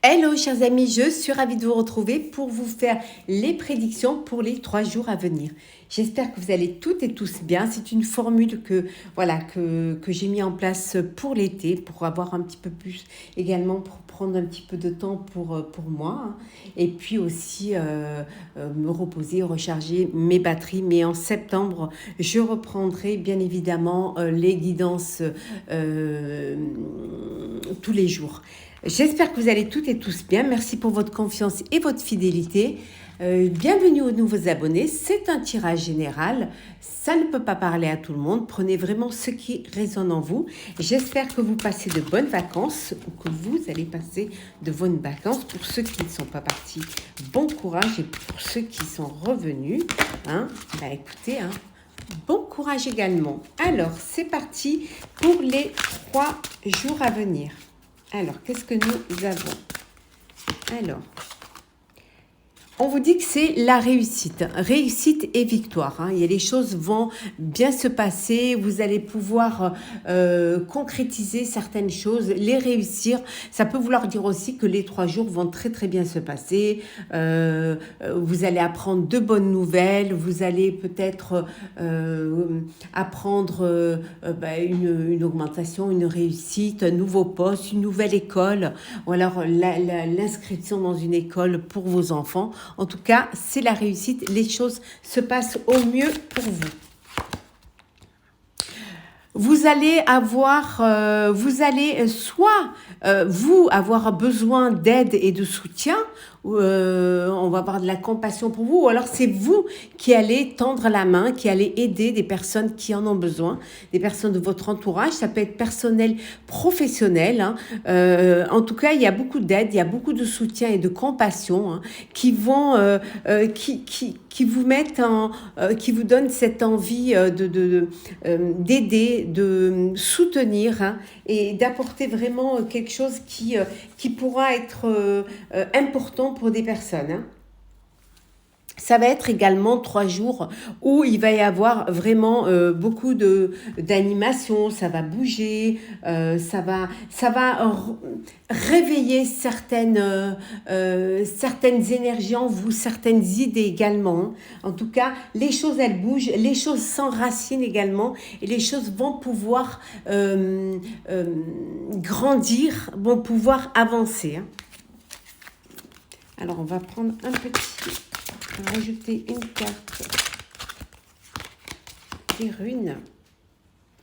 Hello chers amis, je suis ravie de vous retrouver pour vous faire les prédictions pour les 3 jours à venir. J'espère que vous allez toutes et tous bien. C'est une formule que j'ai mis en place pour l'été, pour avoir un petit peu plus également, pour prendre un petit peu de temps pour moi. Hein. Et puis aussi me reposer, recharger mes batteries. Mais en septembre, je reprendrai bien évidemment les guidances tous les jours. J'espère que vous allez toutes et tous bien. Merci pour votre confiance et votre fidélité. Bienvenue aux nouveaux abonnés. C'est un tirage général. Ça ne peut pas parler à tout le monde. Prenez vraiment ce qui résonne en vous. J'espère que vous passez de bonnes vacances ou que vous allez passer de bonnes vacances. Pour ceux qui ne sont pas partis, bon courage. Et pour ceux qui sont revenus, écoutez, bon courage également. Alors, c'est parti pour les 3 jours à venir. Alors, qu'est-ce que nous avons? Alors, on vous dit que c'est la réussite. Réussite et victoire. Hein. Les choses vont bien se passer. Vous allez pouvoir concrétiser certaines choses, les réussir. Ça peut vouloir dire aussi que les 3 jours vont très très bien se passer. Vous allez apprendre de bonnes nouvelles. Vous allez peut-être apprendre une augmentation, une réussite, un nouveau poste, une nouvelle école. Ou alors l'inscription dans une école pour vos enfants. En tout cas, c'est la réussite. Les choses se passent au mieux pour vous. Vous allez avoir, soit vous avoir besoin d'aide et de soutien, on va avoir de la compassion pour vous, ou alors c'est vous qui allez tendre la main, qui allez aider des personnes qui en ont besoin, des personnes de votre entourage, ça peut être personnel, professionnel. Hein. En tout cas, il y a beaucoup d'aide, il y a beaucoup de soutien et de compassion qui vont, qui vous mettent qui vous donnent cette envie d'aider, de soutenir et d'apporter vraiment quelque chose qui pourra être important pour des personnes. Ça va être également 3 jours où il va y avoir vraiment beaucoup d'animation, ça va bouger, ça va réveiller certaines énergies en vous, certaines idées également. En tout cas, les choses elles bougent, les choses s'enracinent également et les choses vont pouvoir grandir, vont pouvoir avancer. Alors on va prendre un petit... On va rajouter une carte des runes.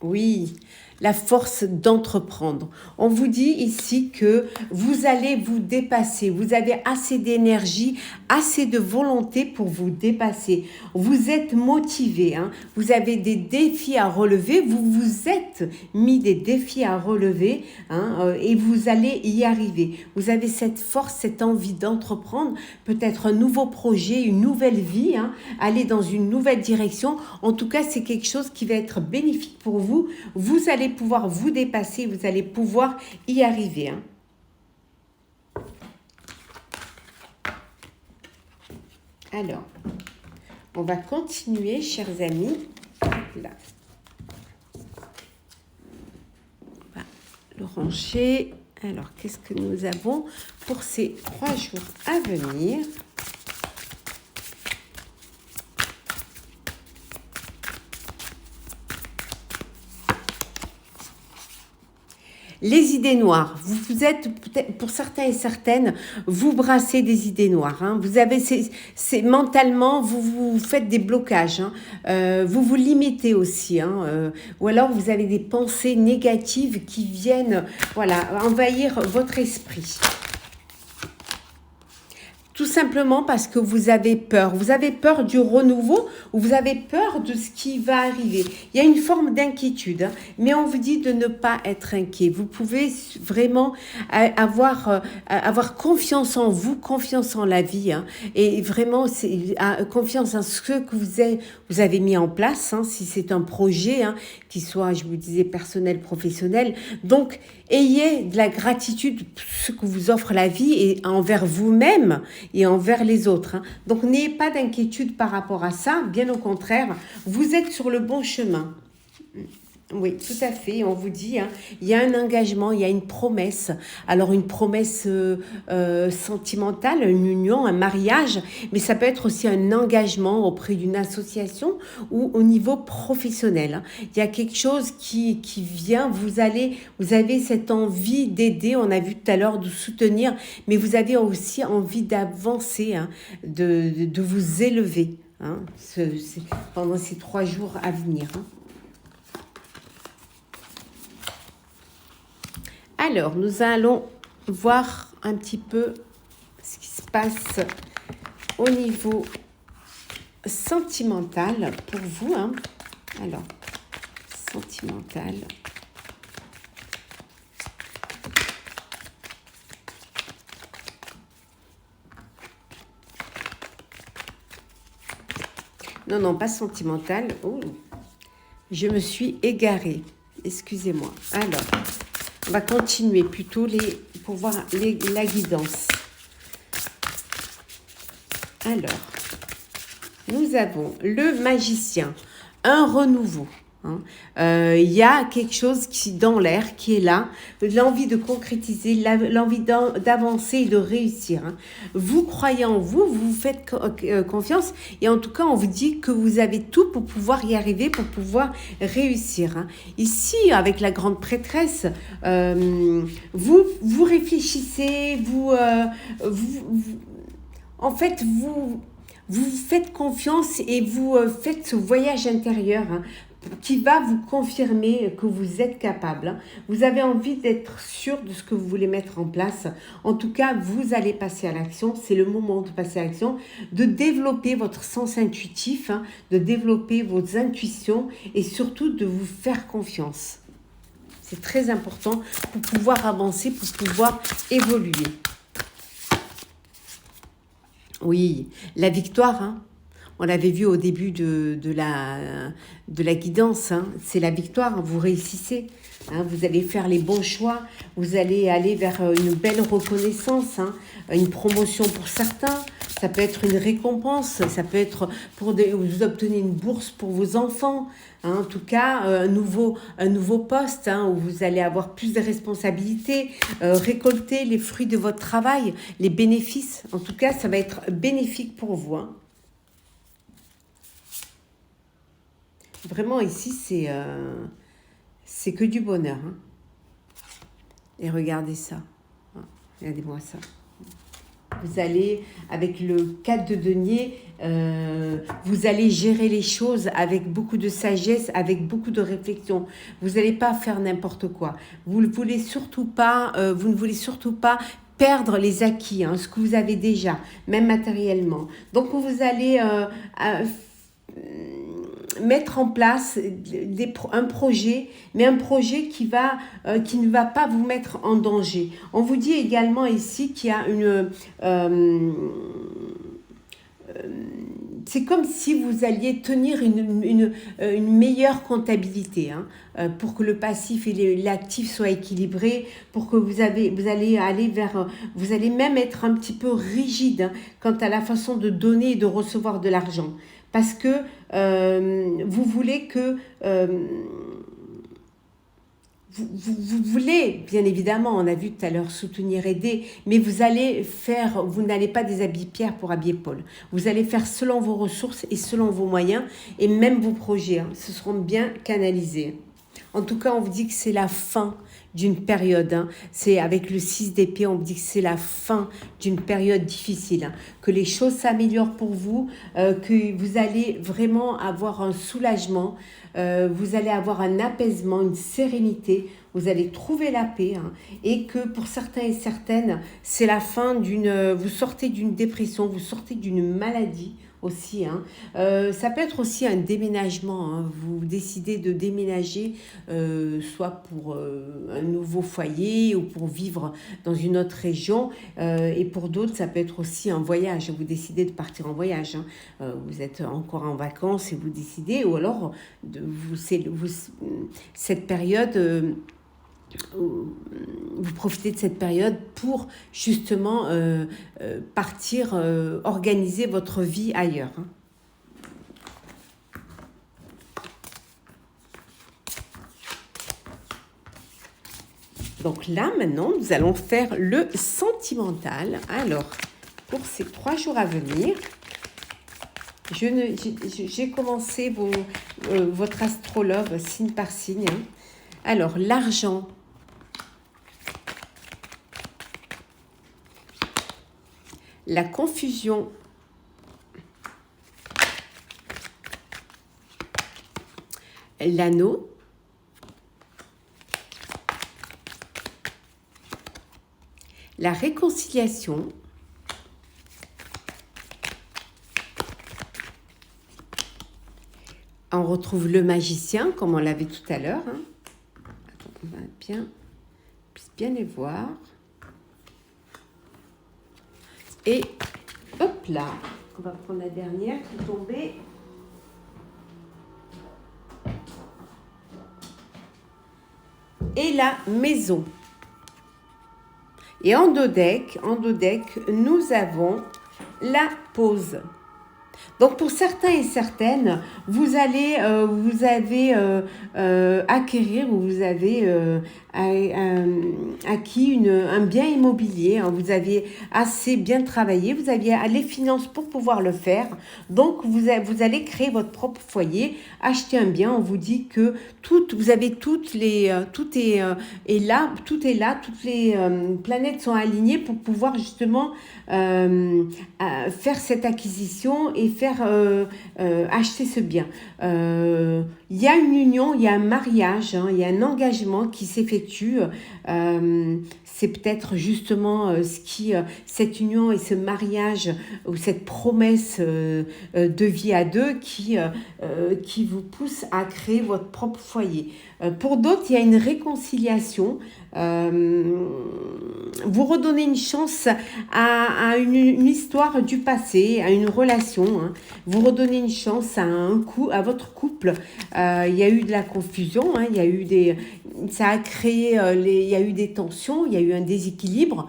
Oui, la force d'entreprendre. On vous dit ici que vous allez vous dépasser. Vous avez assez d'énergie, assez de volonté pour vous dépasser. Vous êtes motivé. Vous avez des défis à relever. Vous vous êtes mis des défis à relever et vous allez y arriver. Vous avez cette force, cette envie d'entreprendre. Peut-être un nouveau projet, une nouvelle vie. Aller dans une nouvelle direction. En tout cas, c'est quelque chose qui va être bénéfique pour vous. Vous allez pouvoir vous dépasser, vous allez pouvoir y arriver. Alors, on va continuer, chers amis. Là. On va le ranger. Alors, qu'est-ce que nous avons pour ces 3 jours à venir? Les idées noires, vous êtes peut-être pour certains et certaines, vous brassez des idées noires. Vous avez mentalement, vous faites des blocages. Vous vous limitez aussi. Ou alors vous avez des pensées négatives qui viennent, envahir votre esprit. Tout simplement parce que vous avez peur. Vous avez peur du renouveau ou vous avez peur de ce qui va arriver. Il y a une forme d'inquiétude, mais on vous dit de ne pas être inquiet. Vous pouvez vraiment avoir confiance en vous, confiance en la vie et vraiment confiance en ce que vous avez mis en place, si c'est un projet qui soit, je vous disais, personnel, professionnel. Donc, ayez de la gratitude pour ce que vous offre la vie et envers vous-même et envers les autres. Donc, n'ayez pas d'inquiétude par rapport à ça. Bien au contraire, vous êtes sur le bon chemin. Oui, tout à fait. On vous dit, hein, il y a un engagement, il y a une promesse. Alors une promesse sentimentale, une union, un mariage, mais ça peut être aussi un engagement auprès d'une association ou au niveau professionnel, hein. Il y a quelque chose qui vient, vous avez cette envie d'aider, on a vu tout à l'heure, de soutenir, mais vous avez aussi envie d'avancer, hein, de vous élever, hein, pendant ces 3 jours à venir, hein. Alors, nous allons voir un petit peu ce qui se passe au niveau sentimental pour vous, hein. Alors, sentimental. Non, non, pas sentimental. Oh, je me suis égarée. Excusez-moi. Alors, on va continuer plutôt pour voir la guidance. Alors, nous avons le magicien, un renouveau, hein. Il y a quelque chose dans l'air qui est là, l'envie de concrétiser, l'envie d'avancer et de réussir, hein. Vous croyez en vous, vous vous faites confiance et en tout cas on vous dit que vous avez tout pour pouvoir y arriver, pour pouvoir réussir, hein. Ici avec la grande prêtresse, vous réfléchissez, en fait vous faites confiance et vous faites ce voyage intérieur, hein, qui va vous confirmer que vous êtes capable, hein. Vous avez envie d'être sûr de ce que vous voulez mettre en place. En tout cas, vous allez passer à l'action. C'est le moment de passer à l'action, de développer votre sens intuitif, hein, de développer vos intuitions et surtout de vous faire confiance. C'est très important pour pouvoir avancer, pour pouvoir évoluer. Oui, la victoire, hein. On l'avait vu au début de la guidance, hein. C'est la victoire, hein. Vous réussissez, hein. Vous allez faire les bons choix, vous allez aller vers une belle reconnaissance, hein. Une promotion pour certains, ça peut être une récompense, ça peut être vous obtenez une bourse pour vos enfants, hein. En tout cas, un nouveau poste, hein, où vous allez avoir plus de responsabilités, récolter les fruits de votre travail, les bénéfices. En tout cas, ça va être bénéfique pour vous, hein. Vraiment, ici, c'est que du bonheur, hein. Et regardez ça. Regardez-moi ça. Vous allez, avec le 4 de denier, vous allez gérer les choses avec beaucoup de sagesse, avec beaucoup de réflexion. Vous n'allez pas faire n'importe quoi. Vous ne voulez surtout pas perdre les acquis, hein, ce que vous avez déjà, même matériellement. Donc, vous allez mettre en place un projet, mais un projet qui ne va pas vous mettre en danger. On vous dit également ici qu'il y a c'est comme si vous alliez tenir une meilleure comptabilité, hein, pour que le passif et l'actif soient équilibrés, pour que vous allez aller vers, vous allez même être un petit peu rigide, hein, quant à la façon de donner et de recevoir de l'argent. Parce que vous voulez que... vous voulez, bien évidemment, on a vu tout à l'heure, soutenir, aider, mais vous n'allez pas déshabiller Pierre pour habiller Paul. Vous allez faire selon vos ressources et selon vos moyens, et même vos projets, hein, ce seront bien canalisés. En tout cas, on vous dit que c'est la fin d'une période, hein. C'est avec le 6 d'épée, on vous dit que c'est la fin d'une période difficile, hein. Que les choses s'améliorent pour vous, que vous allez vraiment avoir un soulagement, vous allez avoir un apaisement, une sérénité, vous allez trouver la paix, hein, et que pour certains et certaines, c'est la fin vous sortez d'une dépression, vous sortez d'une maladie aussi, hein. Ça peut être aussi un déménagement, hein. Vous décidez de déménager, soit pour un nouveau foyer ou pour vivre dans une autre région, et pour d'autres ça peut être aussi un voyage. Vous décidez de partir en voyage, hein. Vous êtes encore en vacances et vous décidez, ou alors cette période, vous profitez de cette période pour justement partir, organiser votre vie ailleurs, hein. Donc là, maintenant, nous allons faire le sentimental. Alors, pour ces 3 jours à venir, j'ai commencé votre astrologue signe par signe. Hein. Alors, l'argent. La confusion. L'anneau. La réconciliation. On retrouve le magicien, comme on l'avait tout à l'heure. Hein. Attends, on va bien les voir. Et hop là, on va prendre la dernière qui est tombée. Et la maison. Et en dos deck, nous avons la pause. Donc pour certains et certaines, vous avez acquérir ou vous avez acquis un bien immobilier. Hein, vous avez assez bien travaillé, vous aviez les finances pour pouvoir le faire. Donc vous allez créer votre propre foyer, acheter un bien. On vous dit que vous avez tout est là, toutes les planètes sont alignées pour pouvoir justement faire cette acquisition et faire acheter ce bien. Il y a une union, il y a un mariage, hein, il y a un engagement qui s'effectue. C'est peut-être justement cette union et ce mariage ou cette promesse de vie à deux qui vous pousse à créer votre propre foyer. Pour d'autres, il y a une réconciliation. Vous redonnez une chance à une histoire du passé, à une relation. Hein. Vous redonnez une chance à votre couple. Il y a eu de la confusion, hein. Il y a eu ça a créé, il y a eu des tensions, il y a eu un déséquilibre.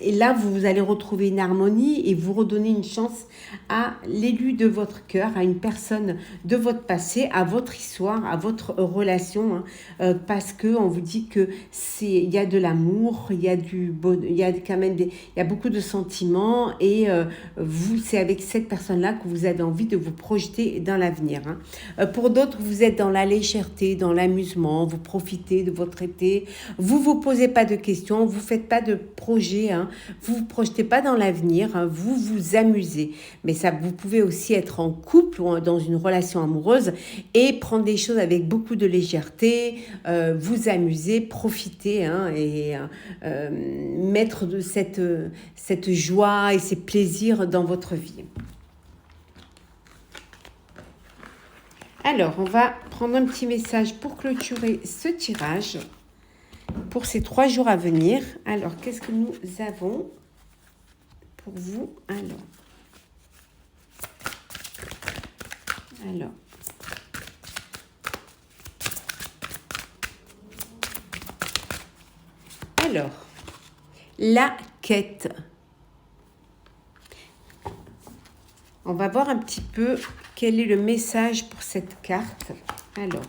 Et là, vous allez retrouver une harmonie et vous redonner une chance à l'élu de votre cœur, à une personne de votre passé, à votre histoire, à votre relation, hein, parce que on vous dit que il y a de l'amour, il y a il y a quand même il y a beaucoup de sentiments et c'est avec cette personne-là que vous avez envie de vous projeter dans l'avenir. Hein. Pour d'autres, vous êtes dans la légèreté, dans l'amusement, vous profitez de votre été, vous posez pas de questions, vous faites pas de projets. Hein. Vous vous projetez pas dans l'avenir, hein, vous vous amusez. Mais ça, vous pouvez aussi être en couple ou dans une relation amoureuse et prendre des choses avec beaucoup de légèreté, vous amuser, profiter, hein, et mettre de cette joie et ces plaisirs dans votre vie. Alors, on va prendre un petit message pour clôturer ce tirage. Pour ces 3 jours à venir. Alors, qu'est-ce que nous avons pour vous? Alors, la quête. On va voir un petit peu quel est le message pour cette carte. Alors,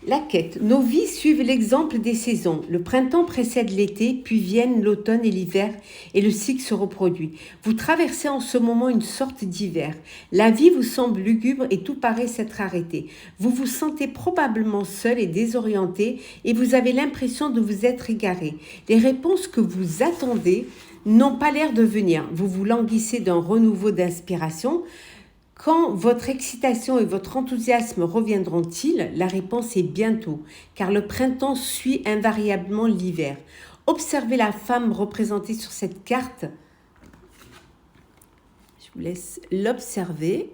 la quête. Nos vies suivent l'exemple des saisons. Le printemps précède l'été, puis viennent l'automne et l'hiver, et le cycle se reproduit. Vous traversez en ce moment une sorte d'hiver. La vie vous semble lugubre et tout paraît s'être arrêté. Vous vous sentez probablement seul et désorienté, et vous avez l'impression de vous être égaré. Les réponses que vous attendez n'ont pas l'air de venir. Vous vous languissez d'un renouveau d'inspiration. Quand votre excitation et votre enthousiasme reviendront-ils? La réponse est bientôt, car le printemps suit invariablement l'hiver. Observez la femme représentée sur cette carte. Je vous laisse l'observer.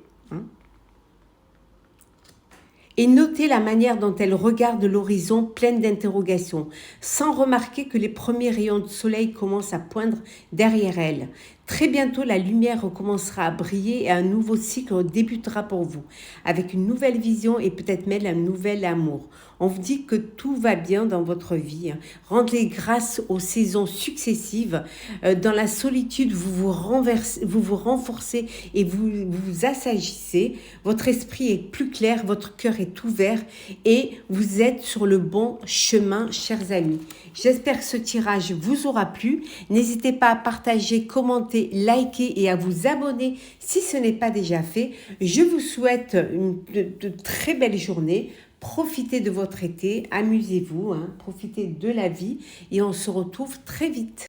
Et notez la manière dont elle regarde l'horizon pleine d'interrogations, sans remarquer que les premiers rayons de soleil commencent à poindre derrière elle. Très bientôt, la lumière recommencera à briller et un nouveau cycle débutera pour vous, avec une nouvelle vision et peut-être même un nouvel amour. On vous dit que tout va bien dans votre vie. Rendez grâce aux saisons successives. Dans la solitude, vous vous renforcez et vous assagissez. Votre esprit est plus clair, votre cœur est ouvert et vous êtes sur le bon chemin, chers amis. J'espère que ce tirage vous aura plu. N'hésitez pas à partager, commenter, liker et à vous abonner si ce n'est pas déjà fait. Je vous souhaite de très belles journées. Profitez de votre été, amusez-vous, hein, profitez de la vie et on se retrouve très vite.